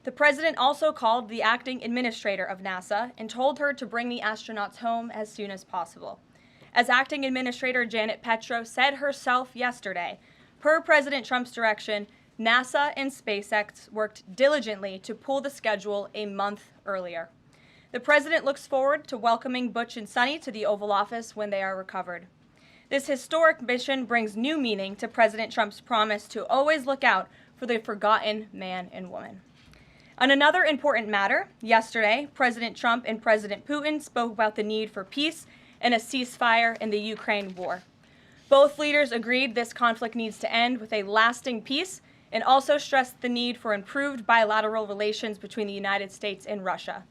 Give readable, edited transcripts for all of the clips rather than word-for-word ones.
The president also called the acting administrator of NASA and told her to bring the astronauts home as soon as possible. As acting administrator Janet Petro said herself yesterday, per President Trump's direction, NASA and SpaceX worked diligently to pull the schedule a month earlier. The president looks forward to welcoming Butch and Sunny to the Oval Office when they are recovered. This historic mission brings new meaning to President Trump's promise to always look out for the forgotten man and woman. On another important matter, yesterday, President Trump and President Putin spoke about the need for peace and a ceasefire in the Ukraine war. Both leaders agreed this conflict needs to end with a lasting peace and also stressed the need for improved bilateral relations between the United States and Russia.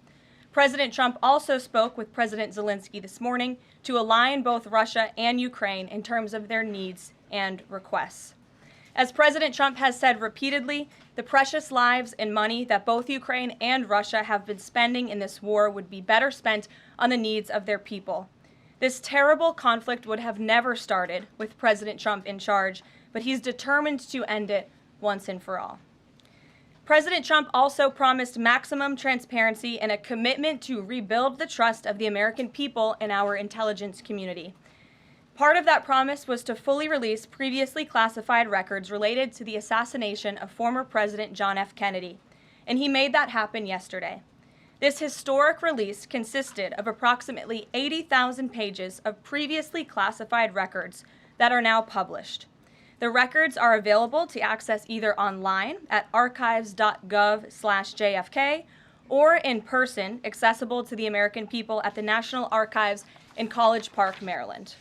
President Trump also spoke with President Zelensky this morning to align both Russia and Ukraine in terms of their needs and requests. As President Trump has said repeatedly, the precious lives and money that both Ukraine and Russia have been spending in this war would be better spent on the needs of their people. This terrible conflict would have never started with President Trump in charge, but he's determined to end it once and for all. President Trump also promised maximum transparency and a commitment to rebuild the trust of the American people in our intelligence community. Part of that promise was to fully release previously classified records related to the assassination of former President John F. Kennedy, and he made that happen yesterday. This historic release consisted of approximately 80,000 pages of previously classified records that are now published. The records are available to access either online at archives.gov/JFK or in person, accessible to the American people at the National Archives in College Park, Maryland.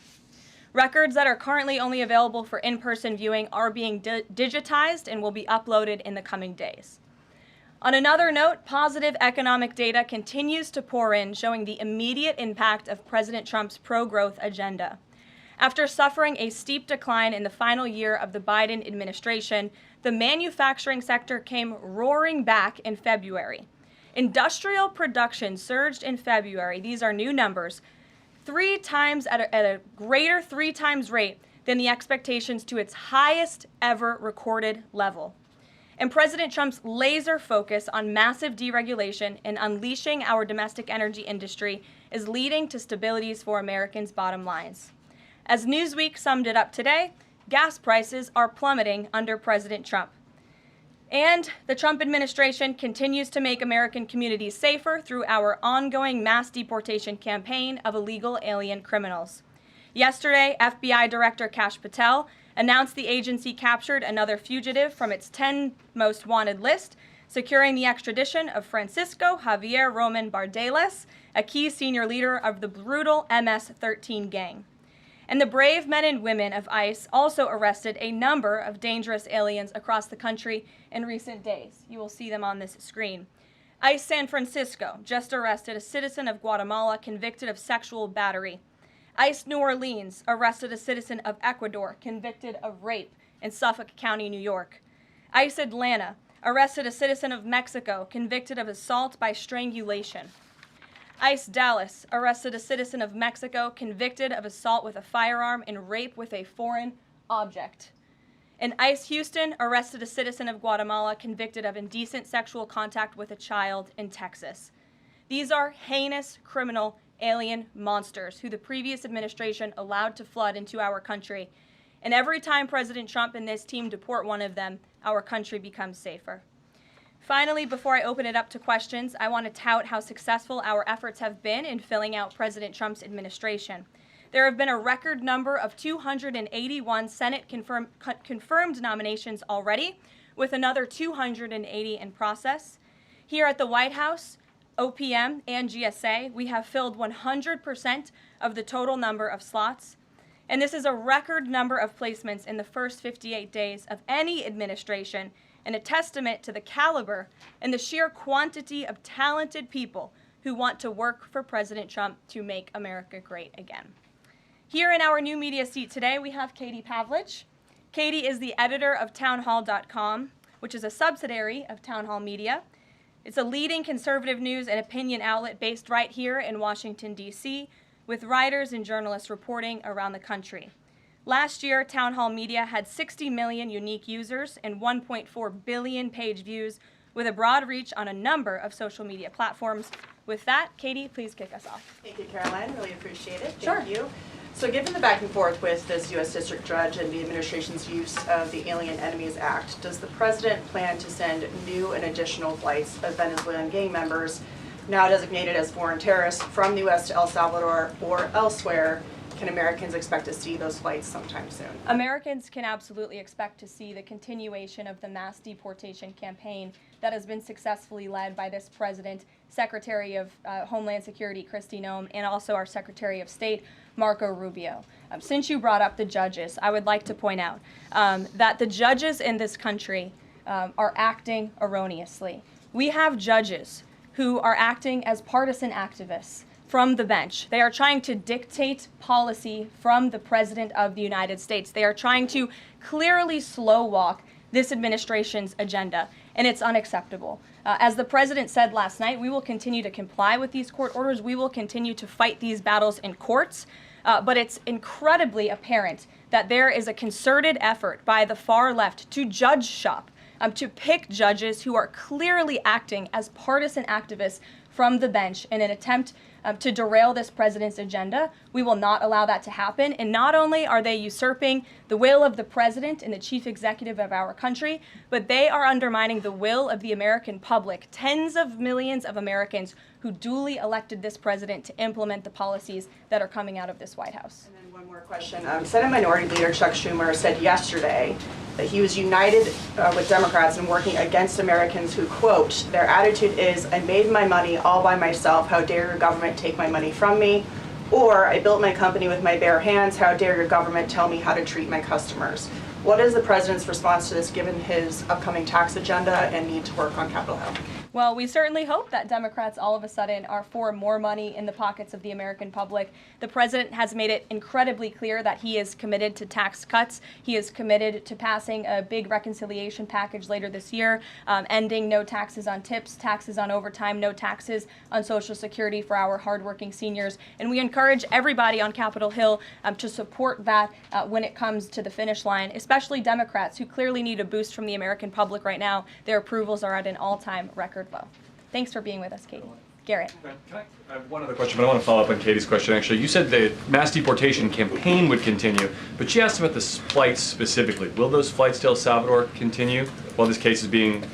Records that are currently only available for in-person viewing are being digitized and will be uploaded in the coming days. On another note, positive economic data continues to pour in, showing the immediate impact of President Trump's pro-growth agenda. After suffering a steep decline in the final year of the Biden administration, the manufacturing sector came roaring back in February. Industrial production surged in February, these are new numbers, at a greater 3 times rate than the expectations to its highest ever recorded level. And President Trump's laser focus on massive deregulation and unleashing our domestic energy industry is leading to stabilities for Americans' bottom lines. As Newsweek summed it up today, gas prices are plummeting under President Trump. And the Trump administration continues to make American communities safer through our ongoing mass deportation campaign of illegal alien criminals. Yesterday, FBI Director Kash Patel announced the agency captured another fugitive from its 10 most wanted list, securing the extradition of Francisco Javier Roman Bardeles, a key senior leader of the brutal MS-13 gang. And the brave men and women of ICE also arrested a number of dangerous aliens across the country in recent days. You will see them on this screen. ICE San Francisco just arrested a citizen of Guatemala convicted of sexual battery. ICE New Orleans arrested a citizen of Ecuador convicted of rape in Suffolk County, New York. ICE Atlanta arrested a citizen of Mexico convicted of assault by strangulation. ICE Dallas arrested a citizen of Mexico convicted of assault with a firearm and rape with a foreign object. And ICE Houston arrested a citizen of Guatemala convicted of indecent sexual contact with a child in Texas. These are heinous criminal alien monsters who the previous administration allowed to flood into our country. And every time President Trump and this team deport one of them, our country becomes safer. Finally, before I open it up to questions, I want to tout how successful our efforts have been in filling out President Trump's administration. There have been a record number of 281 Senate confirmed nominations already, with another 280 in process. Here at the White House, OPM and GSA, we have filled 100% of the total number of slots. And this is a record number of placements in the first 58 days of any administration, and a testament to the caliber and the sheer quantity of talented people who want to work for President Trump to make America great again. Here in our new media seat today, we have Katie Pavlich. Katie is the editor of townhall.com, which is a subsidiary of Town Hall Media. It's a leading conservative news and opinion outlet based right here in Washington, D.C., with writers and journalists reporting around the country. Last year, Town Hall Media had 60 million unique users and 1.4 billion page views, with a broad reach on a number of social media platforms. With that, Katie, please kick us off. Thank you, Caroline. Really appreciate it. Sure. Thank you. So given the back and forth with this U.S. District Judge and the administration's use of the Alien Enemies Act, does the President plan to send new and additional flights of Venezuelan gang members, now designated as foreign terrorists, from the U.S. to El Salvador or elsewhere? Can Americans expect to see those flights sometime soon? Americans can absolutely expect to see the continuation of the mass deportation campaign that has been successfully led by this president, Secretary of Homeland Security Kristi Noem, and also our Secretary of State, Marco Rubio. Since you brought up the judges, I would like to point out that the judges in this country are acting erroneously. We have judges who are acting as partisan activists from the bench. They are trying to dictate policy from the President of the United States. They are trying to clearly slow walk this administration's agenda, and it's unacceptable. As the President said last night, we will continue to comply with these court orders. We will continue to fight these battles in courts, but it's incredibly apparent that there is a concerted effort by the far left to judge shop, to pick judges who are clearly acting as partisan activists from the bench in an attempt to derail this president's agenda. We will not allow that to happen. And not only are they usurping the will of the president and the chief executive of our country, but they are undermining the will of the American public, tens of millions of Americans who duly elected this president to implement the policies that are coming out of this White House. And then one more question. Senate Minority Leader Chuck Schumer said yesterday that he was united with Democrats in working against Americans who, quote, their attitude is, I made my money all by myself, how dare your government take my money from me? Or, I built my company with my bare hands, how dare your government tell me how to treat my customers? What is the president's response to this given his upcoming tax agenda and need to work on Capitol Hill? Well, we certainly hope that Democrats all of a sudden are for more money in the pockets of the American public. The president has made it incredibly clear that he is committed to tax cuts. He is committed to passing a big reconciliation package later this year, ending no taxes on tips, taxes on overtime, no taxes on Social Security for our hardworking seniors. And we encourage everybody on Capitol Hill to support that when it comes to the finish line, especially Democrats who clearly need a boost from the American public right now. Their approvals are at an all-time record low. Thanks for being with us, Katie. Garrett. I have one other question, but I want to follow up on Katie's question, actually. You said the mass deportation campaign would continue, but she asked about the flights specifically. Will those flights to El Salvador continue while this case is being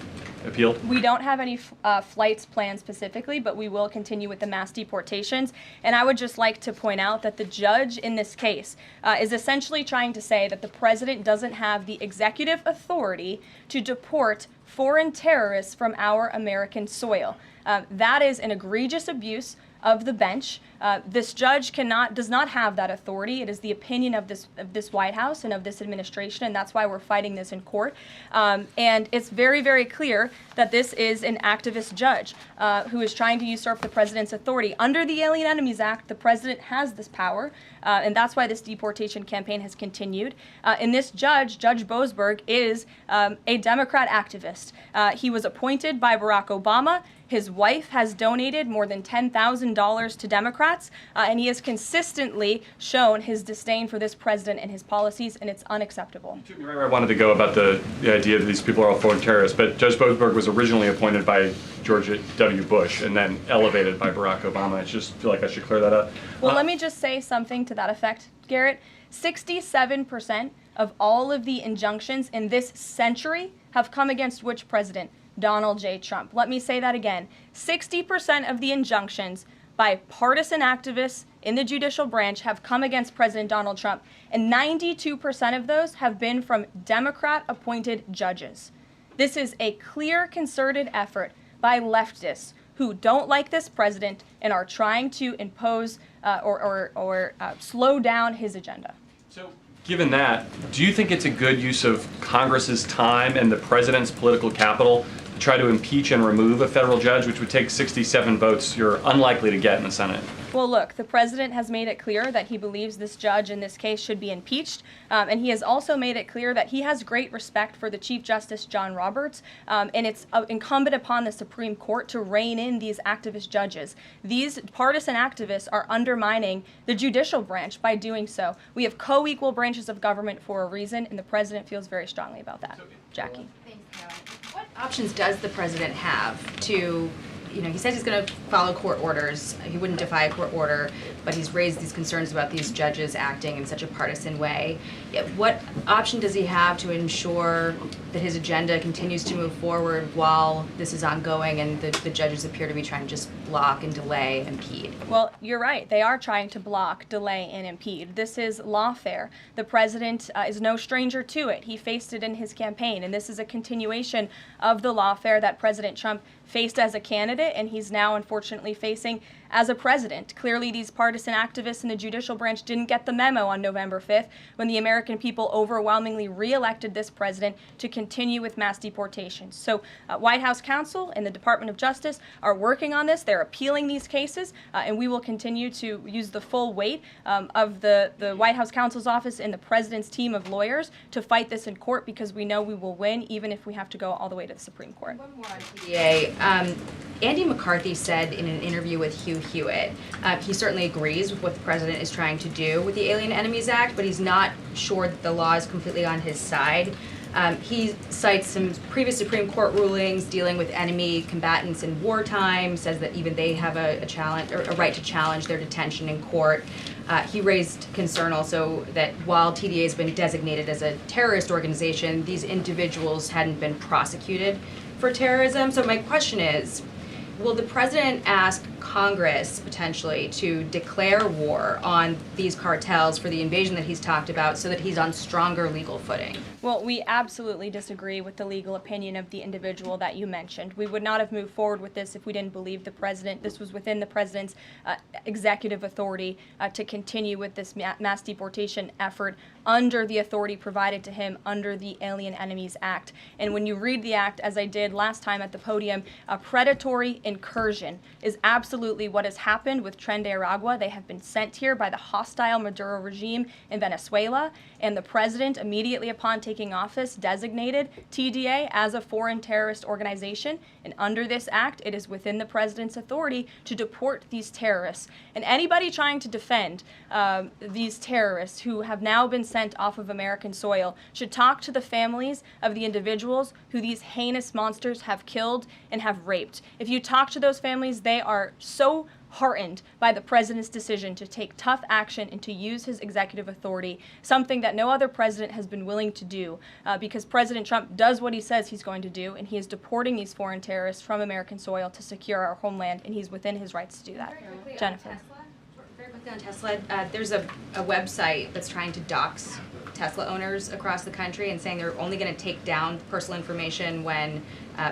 appealed? We don't have any flights planned specifically, but we will continue with the mass deportations. And I would just like to point out that the judge in this case is essentially trying to say that the president doesn't have the executive authority to deport foreign terrorists from our American soil. That is an egregious abuse of the bench. This judge does not have that authority. It is the opinion of this White House and of this administration, and that's why we're fighting this in court. And it's very, very clear that this is an activist judge who is trying to usurp the president's authority. Under the Alien Enemies Act, the president has this power, and that's why this deportation campaign has continued. And this judge, Judge Boasberg, is a Democrat activist. He was appointed by Barack Obama. His wife has donated more than $10,000 to Democrats, and he has consistently shown his disdain for this president and his policies, and it's unacceptable. You took me right where I wanted to go about the idea that these people are all foreign terrorists, but Judge Boasberg was originally appointed by George W. Bush and then elevated by Barack Obama. I just feel like I should clear that up. Well, let me just say something to that effect, Garrett. 67% of all of the injunctions in this century have come against which president? Donald J. Trump. Let me say that again. 60% of the injunctions by partisan activists in the judicial branch have come against President Donald Trump, and 92% of those have been from Democrat-appointed judges. This is a clear, concerted effort by leftists who don't like this president and are trying to impose or slow down his agenda. So, given that, do you think it's a good use of Congress's time and the president's political capital to try to impeach and remove a federal judge, which would take 67 votes you're unlikely to get in the Senate? Well, look, the president has made it clear that he believes this judge in this case should be impeached, and he has also made it clear that he has great respect for the Chief Justice John Roberts, and it's incumbent upon the Supreme Court to rein in these activist judges. These partisan activists are undermining the judicial branch by doing so. We have co-equal branches of government for a reason, and the president feels very strongly about that. Jackie. Thanks, Caroline. What Options does the president have to, he says he's going to follow court orders. He wouldn't defy a court order, but he's raised these concerns about these judges acting in such a partisan way. Yet what option does he have to ensure that his agenda continues to move forward while this is ongoing and the judges appear to be trying to just block and delay, impede? Well, you're right. They are trying to block, delay, and impede. This is lawfare. The president is no stranger to it. He faced it in his campaign, and this is a continuation of the lawfare that President Trump faced as a candidate, and he's now unfortunately facing as a president. Clearly, these partisan activists in the judicial branch didn't get the memo on November 5th when the American people overwhelmingly re-elected this president to continue with mass deportations. So White House counsel and the Department of Justice are working on this. They're appealing these cases, and we will continue to use the full weight of the White House counsel's office and the president's team of lawyers to fight this in court, because we know we will win, even if we have to go all the way to the Supreme Court. One more on TDA. Andy McCarthy said in an interview with Hugh Hewitt, he certainly agrees with what the president is trying to do with the Alien Enemies Act, but he's not sure that the law is completely on his side. He cites some previous Supreme Court rulings dealing with enemy combatants in wartime, says that even they have a challenge or a right to challenge their detention in court. He raised concern also that while TDA has been designated as a terrorist organization, these individuals hadn't been prosecuted for terrorism. So my question is, will the president ask Congress potentially to declare war on these cartels for the invasion that he's talked about so that he's on stronger legal footing? Well, we absolutely disagree with the legal opinion of the individual that you mentioned. We would not have moved forward with this if we didn't believe the president. This was within the president's executive authority to continue with this mass deportation effort under the authority provided to him under the Alien Enemies Act. And when you read the act, as I did last time at the podium, a predatory incursion is absolutely what has happened with Tren de Aragua. They have been sent here by the hostile Maduro regime in Venezuela, and the president, immediately upon taking office, designated TDA as a foreign terrorist organization. And under this act, it is within the president's authority to deport these terrorists. And anybody trying to defend these terrorists who have now been sent off of American soil should talk to the families of the individuals who these heinous monsters have killed and have raped. If you talk to those families, they are so heartened by the president's decision to take tough action and to use his executive authority, something that no other president has been willing to do, because President Trump does what he says he's going to do, and he is deporting these foreign terrorists from American soil to secure our homeland, and he's within his rights to do that. Jennifer. Very quickly on Tesla, there's a website that's trying to dox Tesla owners across the country and saying they're only going to take down personal information when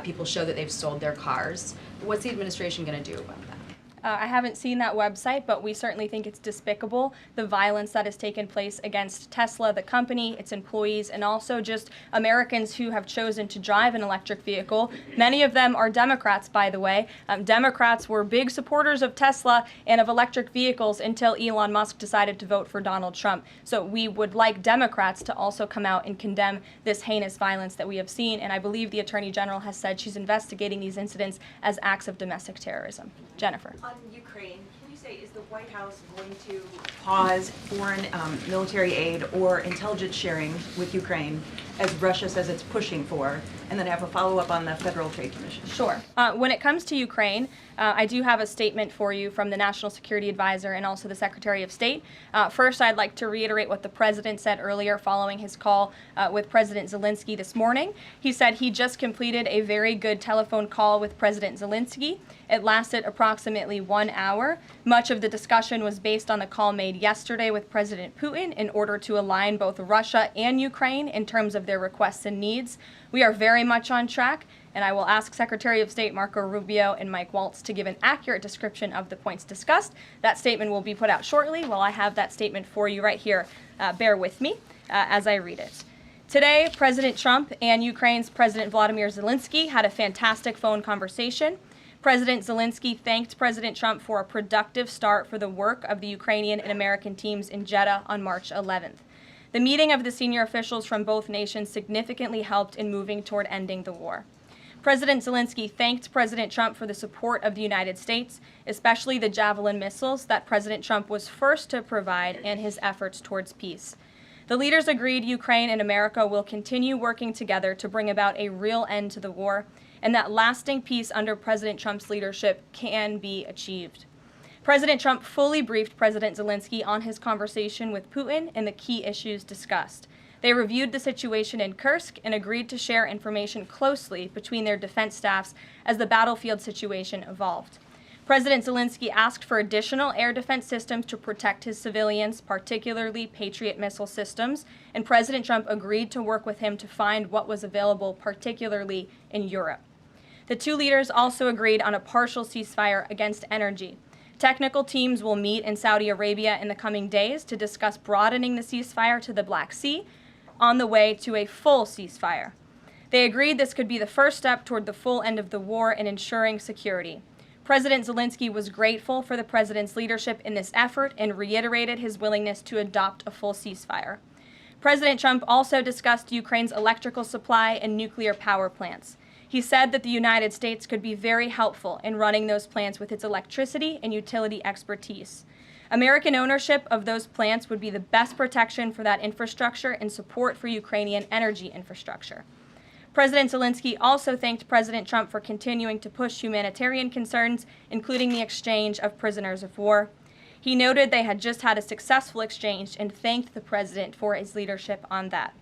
people show that they've sold their cars. What's the administration going to do about that? I haven't seen that website, but we certainly think it's despicable, the violence that has taken place against Tesla, the company, its employees, and also just Americans who have chosen to drive an electric vehicle. Many of them are Democrats, by the way. Democrats were big supporters of Tesla and of electric vehicles until Elon Musk decided to vote for Donald Trump. So we would like Democrats to also come out and condemn this heinous violence that we have seen, and I believe the Attorney General has said she's investigating these incidents as acts of domestic terrorism. Jennifer. On Ukraine, can you say, is the White House going to pause foreign military aid or intelligence sharing with Ukraine, as Russia says it's pushing for, and then have a follow-up on the Federal Trade Commission? Sure. When it comes to Ukraine, I do have a statement for you from the National Security Advisor and also the Secretary of State. First, I'd like to reiterate what the President said earlier following his call with President Zelensky this morning. He said he just completed a very good telephone call with President Zelensky. It lasted approximately 1 hour. Much of the discussion was based on the call made yesterday with President Putin in order to align both Russia and Ukraine in terms of their requests and needs. We are very much on track, and I will ask Secretary of State Marco Rubio and Mike Waltz to give an accurate description of the points discussed. That statement will be put out shortly. Well, I have that statement for you right here. Bear with me as I read it. Today, President Trump and Ukraine's President Volodymyr Zelensky had a fantastic phone conversation. President Zelensky thanked President Trump for a productive start for the work of the Ukrainian and American teams in Jeddah on March 11th. The meeting of the senior officials from both nations significantly helped in moving toward ending the war. President Zelensky thanked President Trump for the support of the United States, especially the Javelin missiles that President Trump was first to provide, and his efforts towards peace. The leaders agreed Ukraine and America will continue working together to bring about a real end to the war, and that lasting peace under President Trump's leadership can be achieved. President Trump fully briefed President Zelensky on his conversation with Putin and the key issues discussed. They reviewed the situation in Kursk and agreed to share information closely between their defense staffs as the battlefield situation evolved. President Zelensky asked for additional air defense systems to protect his civilians, particularly Patriot missile systems, and President Trump agreed to work with him to find what was available, particularly in Europe. The two leaders also agreed on a partial ceasefire against energy. Technical teams will meet in Saudi Arabia in the coming days to discuss broadening the ceasefire to the Black Sea on the way to a full ceasefire. They agreed this could be the first step toward the full end of the war and ensuring security. President Zelensky was grateful for the president's leadership in this effort and reiterated his willingness to adopt a full ceasefire. President Trump also discussed Ukraine's electrical supply and nuclear power plants. He said that the United States could be very helpful in running those plants with its electricity and utility expertise. American ownership of those plants would be the best protection for that infrastructure and support for Ukrainian energy infrastructure. President Zelensky also thanked President Trump for continuing to push humanitarian concerns, including the exchange of prisoners of war. He noted they had just had a successful exchange and thanked the president for his leadership on that.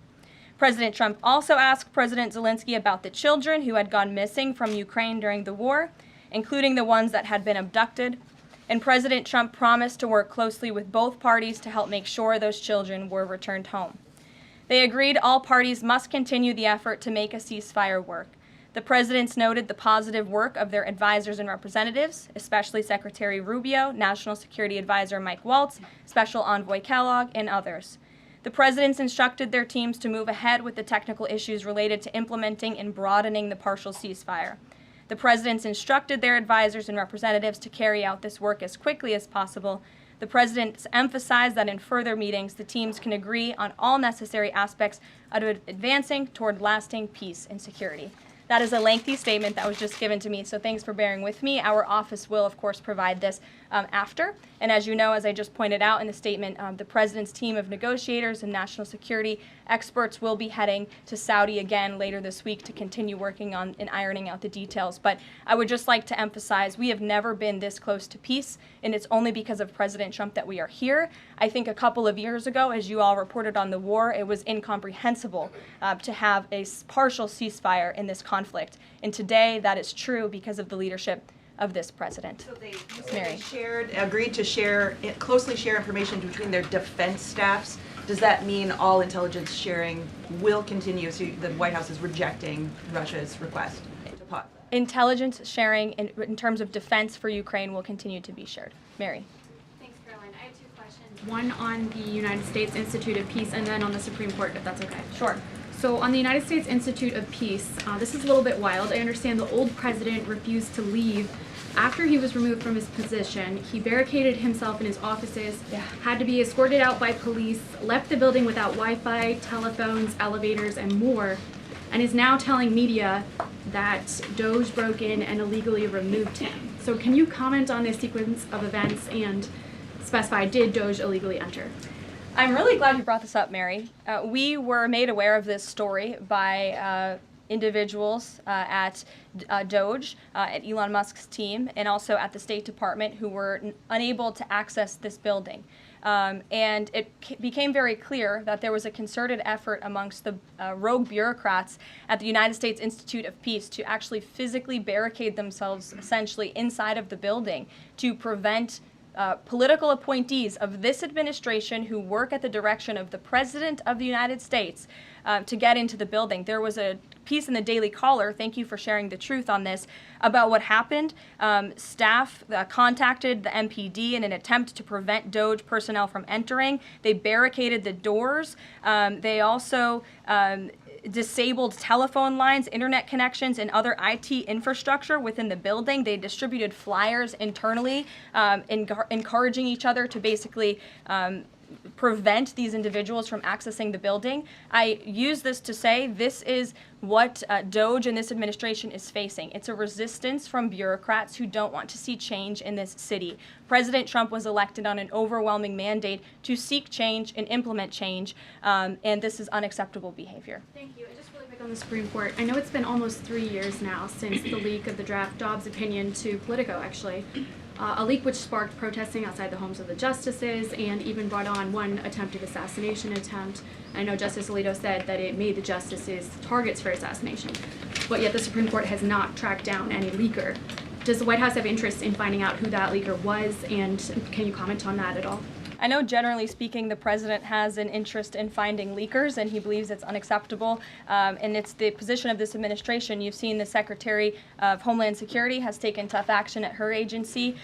President Trump also asked President Zelensky about the children who had gone missing from Ukraine during the war, including the ones that had been abducted, and President Trump promised to work closely with both parties to help make sure those children were returned home. They agreed all parties must continue the effort to make a ceasefire work. The presidents noted the positive work of their advisors and representatives, especially Secretary Rubio, National Security Advisor Mike Waltz, Special Envoy Kellogg, and others. The presidents instructed their teams to move ahead with the technical issues related to implementing and broadening the partial ceasefire. The presidents instructed their advisors and representatives to carry out this work as quickly as possible. The presidents emphasized that in further meetings, the teams can agree on all necessary aspects of advancing toward lasting peace and security. That is a lengthy statement that was just given to me, so thanks for bearing with me. Our office will, of course, provide this after. And as you know, as I just pointed out in the statement, the president's team of negotiators and national security experts will be heading to Saudi again later this week to continue working on and ironing out the details. But I would just like to emphasize we have never been this close to peace, and it's only because of President Trump that we are here. I think a couple of years ago, as you all reported on the war, it was incomprehensible to have a partial ceasefire in this conflict. And today, that is true because of the leadership of this president. So they Mary. agreed to closely share information between their defense staffs. Does that mean all intelligence sharing will continue? So the White House is rejecting Russia's request to pause. Intelligence sharing in terms of defense for Ukraine will continue to be shared. Mary. Thanks, Caroline. I have two questions. One on the United States Institute of Peace and then on the Supreme Court, if that's okay. Sure. So on the United States Institute of Peace, this is a little bit wild. I understand the old president refused to leave after he was removed from his position. He barricaded himself in his offices, had to be escorted out by police, left the building without Wi-Fi, telephones, elevators, and more, and is now telling media that Doge broke in and illegally removed him. So can you comment on this sequence of events and specify, did Doge illegally enter? I'm really glad you brought this up, Mary. We were made aware of this story by individuals at Doge, at Elon Musk's team, and also at the State Department who were unable to access this building. And it became very clear that there was a concerted effort amongst the rogue bureaucrats at the United States Institute of Peace to actually physically barricade themselves essentially inside of the building to prevent political appointees of this administration who work at the direction of the President of the United States to get into the building. There was a piece in the Daily Caller, thank you for sharing the truth on this, about what happened. Staff contacted the MPD in an attempt to prevent Doge personnel from entering. They barricaded the doors. They also disabled telephone lines, internet connections, and other IT infrastructure within the building. They distributed flyers internally, encouraging each other to basically prevent these individuals from accessing the building. I use this to say this is what DOGE and this administration is facing. It's a resistance from bureaucrats who don't want to see change in this city. President Trump was elected on an overwhelming mandate to seek change and implement change, and this is unacceptable behavior. Thank you. And just really quick on the Supreme Court. I know it's been almost 3 years now since the leak of the draft Dobbs opinion to Politico, actually. A leak which sparked protesting outside the homes of the justices and even brought on one attempted assassination attempt. I know Justice Alito said that it made the justices targets for assassination, but yet the Supreme Court has not tracked down any leaker. Does the White House have interest in finding out who that leaker was, and can you comment on that at all? I know generally speaking the president has an interest in finding leakers and he believes it's unacceptable, and it's the position of this administration. You've seen the Secretary of Homeland Security has taken tough action at her agency.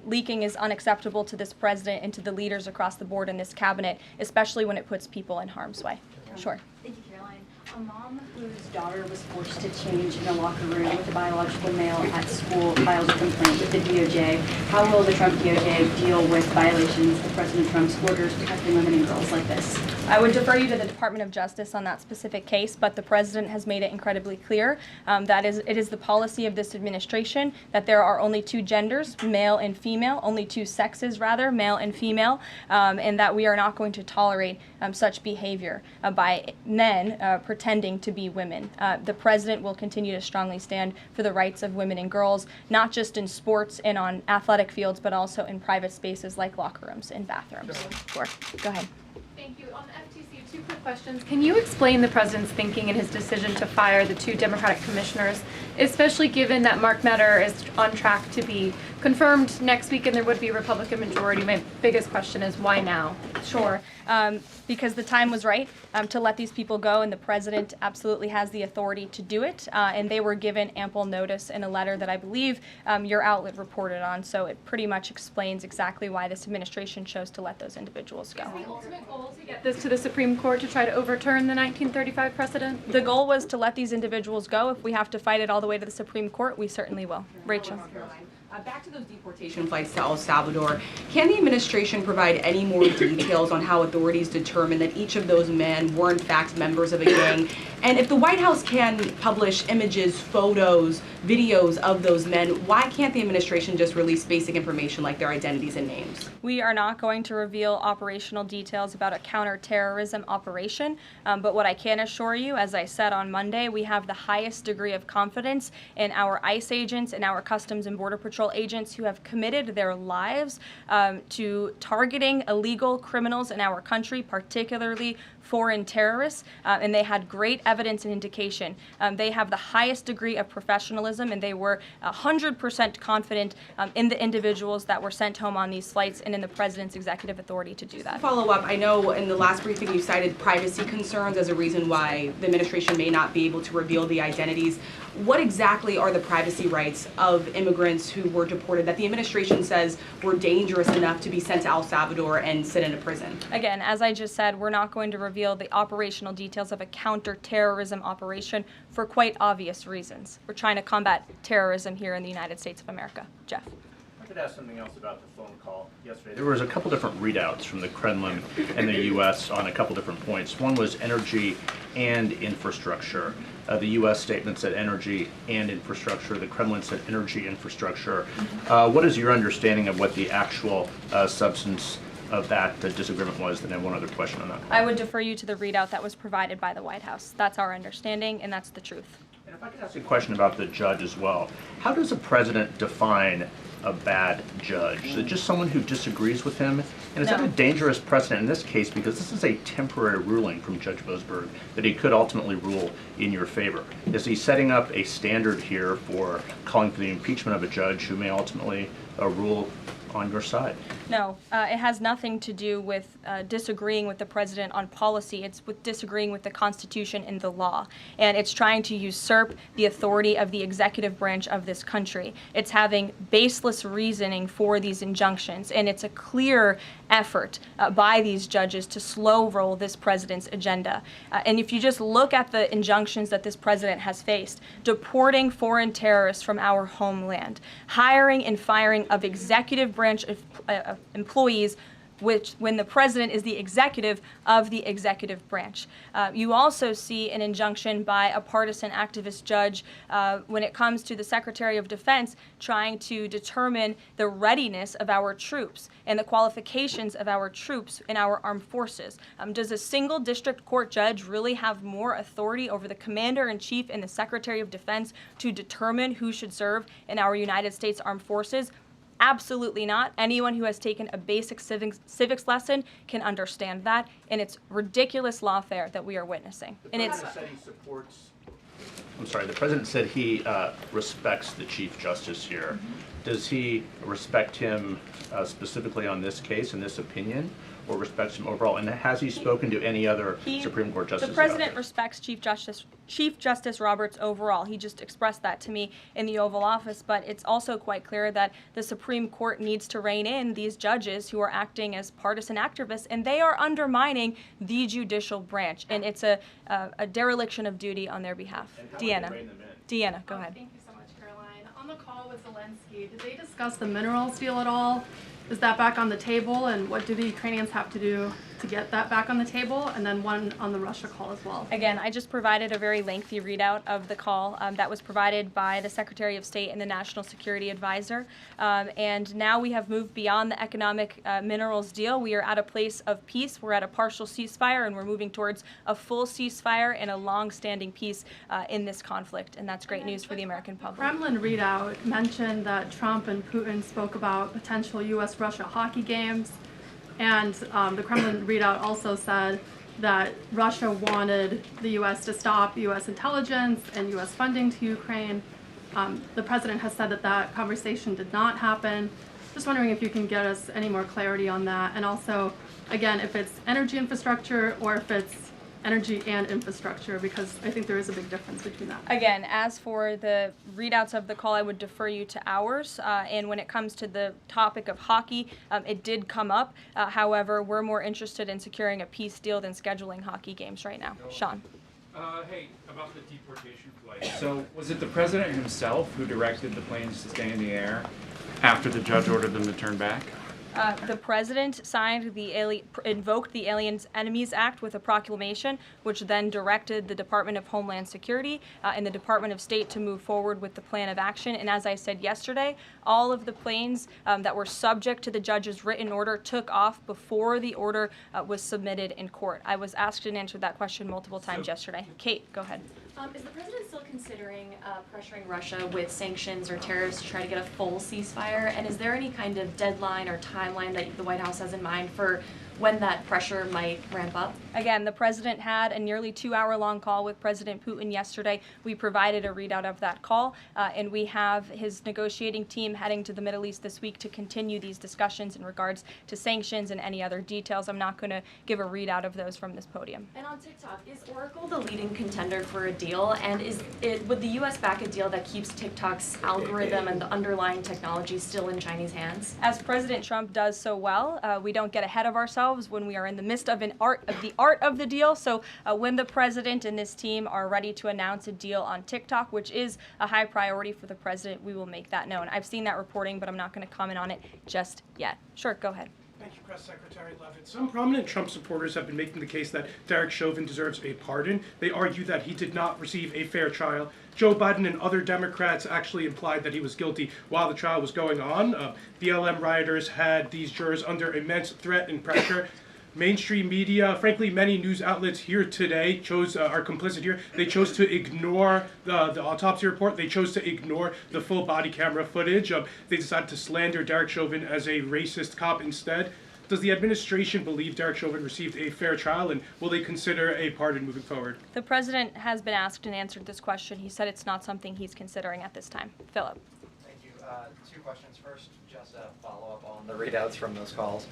Leaking is unacceptable to this president and to the leaders across the board in this cabinet, especially when it puts people in harm's way. Sure. Thank you, Caroline. A mom whose daughter was forced to change in a locker room with a biological male at school filed a complaint with the DOJ. How will the Trump DOJ deal with violations of President Trump's orders protecting women and girls like this? I would defer you to the Department of Justice on that specific case, but the president has made it incredibly clear that it is the policy of this administration that there are only two genders, male and female, only two sexes rather, male and female, and that we are not going to tolerate such behavior by men pretending to be women. The president will continue to strongly stand for the rights of women and girls, not just in sports and on athletic fields, but also in private spaces like locker rooms and bathrooms. Sure. Go ahead. Thank you. On the FTC, two quick questions. Can you explain the president's thinking in his decision to fire the two Democratic commissioners, especially given that Mark Meadow is on track to be confirmed next week and there would be a Republican majority? My biggest question is why now? Sure. Because the time was right to let these people go, and the president absolutely has the authority to do it. And they were given ample notice in a letter that I believe your outlet reported on. So it pretty much explains exactly why this administration chose to let those individuals go. Is the ultimate goal to get this to the Supreme Court to try to overturn the 1935 precedent? The goal was to let these individuals go. If we have to fight it all the way to the Supreme Court, we certainly will. Rachel. Back to those deportation flights to El Salvador, can the administration provide any more details on how authorities determined that each of those men were in fact members of a gang? And if the White House can publish images, photos, videos of those men, why can't the administration just release basic information like their identities and names? We are not going to reveal operational details about a counterterrorism operation, but what I can assure you, as I said on Monday, we have the highest degree of confidence in our ICE agents and our Customs and Border Patrol agents who have committed their lives to targeting illegal criminals in our country, particularly foreign terrorists, and they had great evidence and indication. They have the highest degree of professionalism, and they were 100% confident in the individuals that were sent home on these flights and in the president's executive authority to do that. To follow up, I know in the last briefing you cited privacy concerns as a reason why the administration may not be able to reveal the identities. What exactly are the privacy rights of immigrants who were deported that the administration says were dangerous enough to be sent to El Salvador and sit in a prison? Again, as I just said, we're not going to reveal the operational details of a counterterrorism operation for quite obvious reasons. We're trying to combat terrorism here in the United States of America. Jeff. I could ask something else about the phone call yesterday. There was a couple different readouts from the Kremlin and the U.S. on a couple different points. One was energy and infrastructure. The U.S. statement said energy and infrastructure. The Kremlin said energy infrastructure. What is your understanding of what the actual substance of that disagreement was? Then I have one other question on that. I would defer you to the readout that was provided by the White House. That's our understanding, and that's the truth. And if I could ask a question about the judge as well. How does a president define a bad judge? Is it just someone who disagrees with him? And is that a dangerous precedent in this case, because this is a temporary ruling from Judge Boasberg that he could ultimately rule in your favor? Is he setting up a standard here for calling for the impeachment of a judge who may ultimately rule on your side? No, it has nothing to do with disagreeing with the president on policy. It's with disagreeing with the Constitution and the law. And it's trying to usurp the authority of the executive branch of this country. It's having baseless reasoning for these injunctions. And it's a clear effort by these judges to slow roll this president's agenda. And if you just look at the injunctions that this president has faced, deporting foreign terrorists from our homeland, hiring and firing of executive branch of employees when the president is the executive of the executive branch. You also see an injunction by a partisan activist judge when it comes to the Secretary of Defense trying to determine the readiness of our troops and the qualifications of our troops in our armed forces. Does a single district court judge really have more authority over the Commander-in-Chief and the Secretary of Defense to determine who should serve in our United States Armed Forces? Absolutely not. Anyone who has taken a basic civics lesson can understand that, and it's ridiculous lawfare that we are witnessing. And it's The president said he respects the Chief Justice here. Does he respect him specifically on this case and this opinion, or respects him overall? And has he spoken to any other Supreme Court justices? The president respects Chief Justice Roberts overall. He just expressed that to me in the Oval Office, but it's also quite clear that the Supreme Court needs to rein in these judges who are acting as partisan activists, and they are undermining the judicial branch, and it's a dereliction of duty on their behalf. Deanna, go ahead. Thank you so much, Caroline. On the call with Zelensky, did they discuss the minerals deal at all? Is that back on the table, and what do the Ukrainians have to do to get that back on the table? And then one on the Russia call as well. Again, I just provided a very lengthy readout of the call that was provided by the Secretary of State and the National Security Advisor. And now we have moved beyond the economic minerals deal. We are at a place of peace. We're at a partial ceasefire, and we're moving towards a full ceasefire and a long-standing peace in this conflict. And that's great news for the American public. Kremlin readout mentioned that Trump and Putin spoke about potential U.S.-Russia hockey games. And the Kremlin readout also said that Russia wanted the U.S. to stop U.S. intelligence and U.S. funding to Ukraine. The president has said that that conversation did not happen. Just wondering if you can get us any more clarity on that. And also, again, if it's energy infrastructure or if it's energy and infrastructure, because I think there is a big difference between that. Again, as for the readouts of the call, I would defer you to ours. And when it comes to the topic of hockey, it did come up. However, we're more interested in securing a peace deal than scheduling hockey games right now. Sean. Hey, about the deportation flight. So was it the president himself who directed the planes to stay in the air after the judge ordered them to turn back? The president invoked the Aliens Enemies Act with a proclamation, which then directed the Department of Homeland Security and the Department of State to move forward with the plan of action. And as I said yesterday, all of the planes that were subject to the judge's written order took off before the order was submitted in court. I was asked and answered that question multiple times yesterday. Kate, go ahead. Is the president still considering pressuring Russia with sanctions or tariffs to try to get a full ceasefire? And is there any kind of deadline or timeline that the White House has in mind for when that pressure might ramp up? Again, the president had a nearly 2-hour-long call with President Putin yesterday. We provided a readout of that call, and we have his negotiating team heading to the Middle East this week to continue these discussions in regards to sanctions and any other details. I'm not going to give a readout of those from this podium. And on TikTok, is Oracle the leading contender for a deal? And would the U.S. back a deal that keeps TikTok's algorithm and the underlying technology still in Chinese hands? As President Trump does so well, we don't get ahead of ourselves when we are in the midst of the art of the deal. So when the president and this team are ready to announce a deal on TikTok, which is a high priority for the president, we will make that known. I've seen that reporting, but I'm not going to comment on it just yet. Sure, go ahead. Thank you, Press Secretary Leavitt. Some prominent Trump supporters have been making the case that Derek Chauvin deserves a pardon. They argue that he did not receive a fair trial. Joe Biden and other Democrats actually implied that he was guilty while the trial was going on. BLM rioters had these jurors under immense threat and pressure. Mainstream media, frankly, many news outlets here today are complicit here. They chose to ignore the autopsy report. They chose to ignore the full body camera footage. They decided to slander Derek Chauvin as a racist cop instead. Does the administration believe Derek Chauvin received a fair trial, and will they consider a pardon moving forward? The president has been asked and answered this question. He said it's not something he's considering at this time. Philip. Thank you. 2 questions. First, just a follow-up on the readouts from those calls.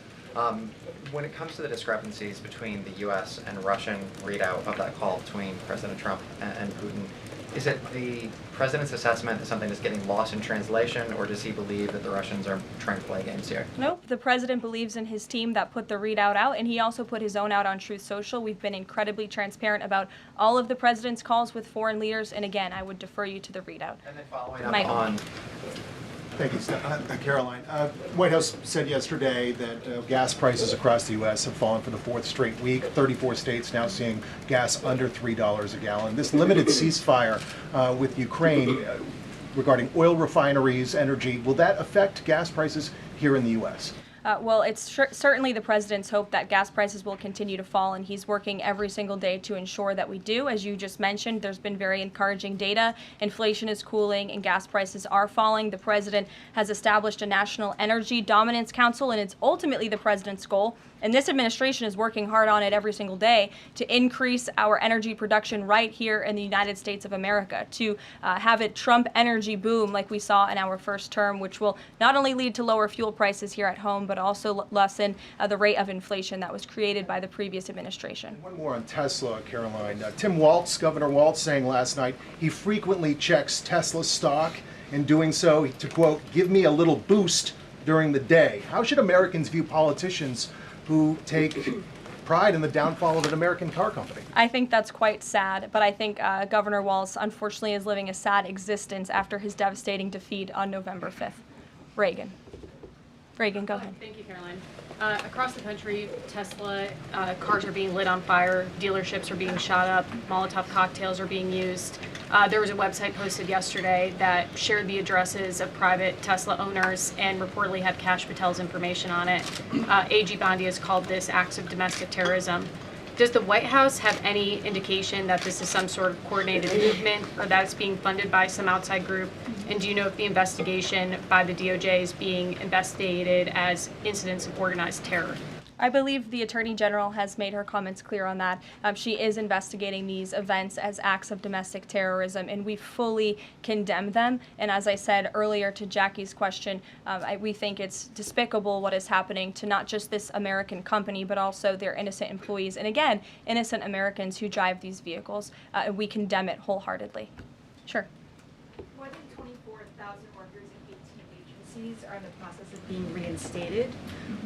When it comes to the discrepancies between the U.S. and Russian readout of that call between President Trump and Putin, is it the president's assessment that something is getting lost in translation, or does he believe that the Russians are trying to play games here? Nope. The president believes in his team that put the readout out, and he also put his own out on Truth Social. We've been incredibly transparent about all of the president's calls with foreign leaders, and again, I would defer you to the readout. And then following up on Thank you, Caroline. White House said yesterday that gas prices across the U.S. have fallen for the fourth straight week. 34 states now seeing gas under $3 a gallon. This limited ceasefire with Ukraine regarding oil refineries, energy, will that affect gas prices here in the U.S.? Well, it's certainly the president's hope that gas prices will continue to fall, and he's working every single day to ensure that we do. As you just mentioned, there's been very encouraging data. Inflation is cooling and gas prices are falling. The president has established a National Energy Dominance Council, and it's ultimately the president's goal. And this administration is working hard on it every single day to increase our energy production right here in the United States of America, to have it Trump energy boom like we saw in our first term, which will not only lead to lower fuel prices here at home, but also lessen the rate of inflation that was created by the previous administration. One more on Tesla, Caroline. Tim Walz, Governor Walz, saying last night he frequently checks Tesla stock, in doing so to, quote, give me a little boost during the day. How should Americans view politicians who take pride in the downfall of an American car company? I think that's quite sad, but I think Governor Walz unfortunately is living a sad existence after his devastating defeat on November 5th. Reagan, go ahead. Thank you, Caroline. Across the country, Tesla cars are being lit on fire, dealerships are being shot up, Molotov cocktails are being used. There was a website posted yesterday that shared the addresses of private Tesla owners and reportedly had Kash Patel's information on it. AG Bondi has called this acts of domestic terrorism. Does the White House have any indication that this is some sort of coordinated movement or that it's being funded by some outside group? And do you know if the investigation by the DOJ is being investigated as incidents of organized terror? I believe the Attorney General has made her comments clear on that. She is investigating these events as acts of domestic terrorism, and we fully condemn them. And as I said earlier to Jackie's question, we think it's despicable what is happening to not just this American company, but also their innocent employees. And again, innocent Americans who drive these vehicles. And we condemn it wholeheartedly. Sure. More than 24,000 workers in 18 agencies are in the process of being reinstated.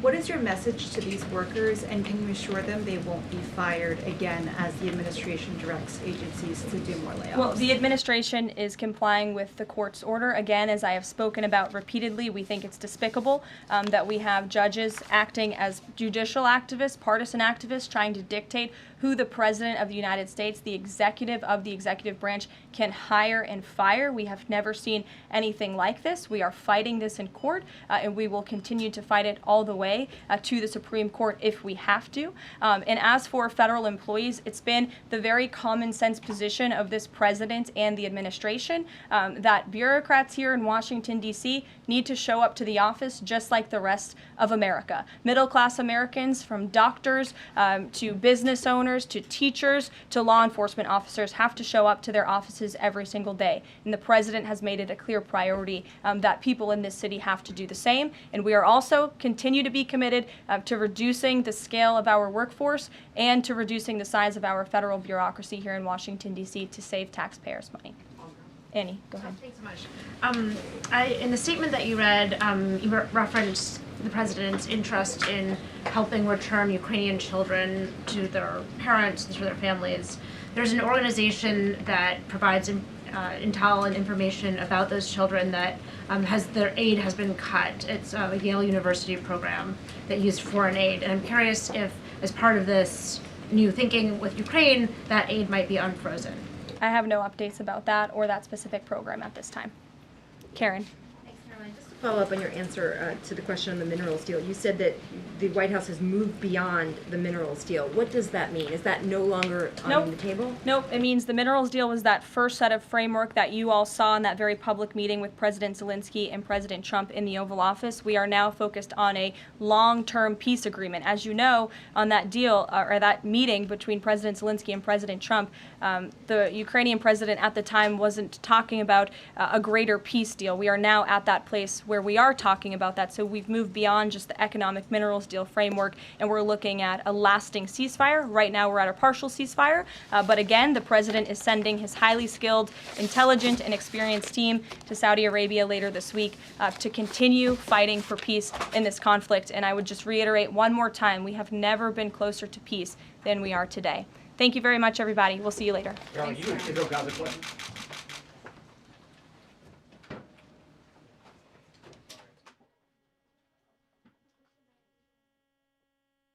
What is your message to these workers, and can you assure them they won't be fired again as the administration directs agencies to do more layoffs? Well, the administration is complying with the court's order. Again, as I have spoken about repeatedly, we think it's despicable that we have judges acting as judicial activists, partisan activists, trying to dictate who the President of the United States, the executive of the executive branch, can hire and fire. We have never seen anything like this. We are fighting this in court, and we will continue to fight it all the way to the Supreme Court if we have to. And as for federal employees, it's been the very common sense position of this president and the administration that bureaucrats here in Washington, D.C. need to show up to the office just like the rest of America. Middle-class Americans, from doctors to business owners to teachers to law enforcement officers, have to show up to their offices every single day. And the president has made it a clear priority that people in this city have to do the same. And we are also continue to be committed to reducing the scale of our workforce and to reducing the size of our federal bureaucracy here in Washington, D.C. to save taxpayers' money. Annie, go ahead. Thanks so much. In the statement that you read, you referenced the president's interest in helping return Ukrainian children to their parents and to their families. There's an organization that provides intel and information about those children that their aid has been cut. It's a Yale University program that used foreign aid. And I'm curious if, as part of this new thinking with Ukraine, that aid might be unfrozen. I have no updates about that or that specific program at this time. Karen. Follow up on your answer to the question on the minerals deal. You said that the White House has moved beyond the minerals deal. What does that mean? Is that no longer on the table? Nope. It means the minerals deal was that first set of framework that you all saw in that very public meeting with President Zelensky and President Trump in the Oval Office. We are now focused on a long-term peace agreement. As you know, on that deal or that meeting between President Zelensky and President Trump, the Ukrainian president at the time wasn't talking about a greater peace deal. We are now at that place where we are talking about that. So we've moved beyond just the economic minerals deal framework, and we're looking at a lasting ceasefire. Right now we're at a partial ceasefire, but again, the president is sending his highly skilled, intelligent, and experienced team to Saudi Arabia later this week to continue fighting for peace in this conflict. And I would just reiterate one more time, we have never been closer to peace than we are today. Thank you very much, everybody. We'll see you later. Caroline, you Israel-Gaza question?